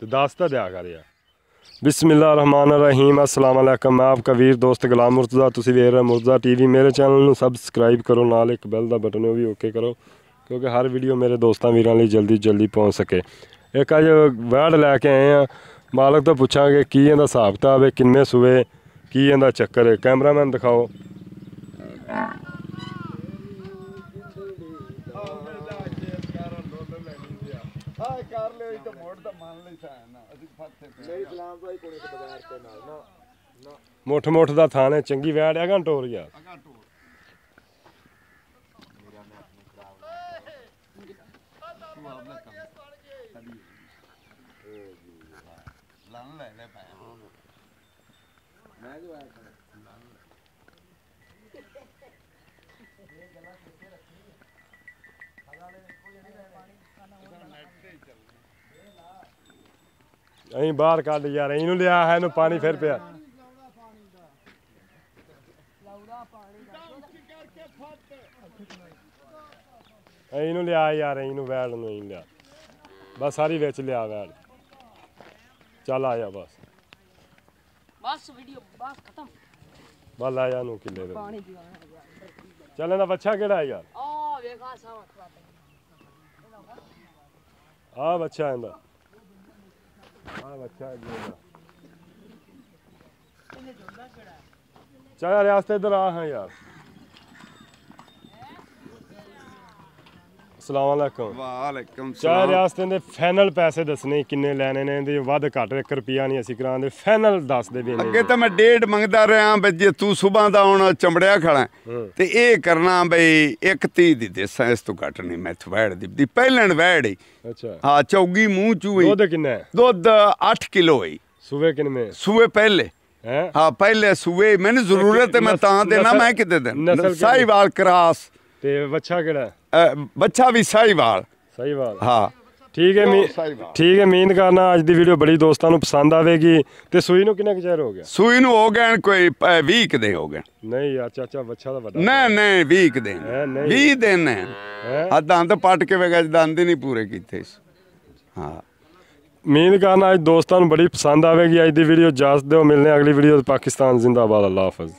तो दस तो दिया कर यार। बिस्मिल्लाहिर्रहमानिर्रहीम, अस्सलाम वालेकुम। मैं आपका वीर दोस्त गुलाम मुर्तज़ा, तुसी वेख रहे मुर्तज़ा TV। मेरे चैनल में सबसक्राइब करो, नाल एक बैल का बटन वो भी ओके करो, क्योंकि हर वीडियो मेरे दोस्तों वीरों लिए जल्दी पहुँच सके। एक अज वैड लैके आए हैं, मालक तो पुछांगे की इहदा हिसाब किताब है, किन्ने सूए, की इहदा चक्कर है। कैमरामैन दिखाओ। मुठ मुठ का थान है, चंगी वैड है टोर यार। अं बाहर कढ़ यार, इनू लिया है पानी फिर पिया। इनू लिया यार, इनू वैड नहीं लिया, बस सारी विच लिया वैड। चल आ जा बस वीडियो बस खत्म। बस आ जा नू किले दे चल। ना बच्चा केड़ा है यार? आ बच्चा है इंदा, आ बच्चा है चल रियासत इधर आ। हाँ यार, अस्सलाम वालेकुम। वालेकुम चाहे रियासत दे फाइनल पैसे दसने किन्ने लैने ने, इंदे वध घट 1 रुपया नहीं असीं करांदे, फाइनल दस दे भी। अगे तो मैं 1.5 मंगदा रहा बई, जे तू सुबह दा हुण चंबड़िया खड़ा ते ये करना बई 1.30 दी देसां, इस तो घट नहीं मैं वैड़ दी पहलन वैड़ ही। अच्छा हाँ, चौगी मूंह चूई। दुध किन्ना है? दुध 8 किलो ही। सुबह किन्ने? सुबे पहले हैं? हाँ पहले सुबे, मैंने जरूरत है मैं तां देना, मैं किते देना। साहिवाल क्रॉस ते बच्चा केड़ा? बच्चा भी साहिवाल। साहिवाल हाँ ठीक है। ठीक है, उम्मीद करना अज दी वीडियो बड़ी दोस्तों को पसंद आवेगी। ते सूई नूं किन्ना चिर हो गया? सूई नूं हो गए कोई 20 दे हो गए। नहीं यार चाचा, बच्चा तो बड़ा नहीं 20 दिन 20 दिन है। दंद पट के वगैरह दंद ही नहीं पूरे किए। हाँ, उम्मीद करना अज दोस्तों को बड़ी पसंद आवेगी अज दी वीडियो। इजाजत दो, मिलने अगली वीडियो। पाकिस्तान जिंदाबाद, अल्लाह हाफिज़।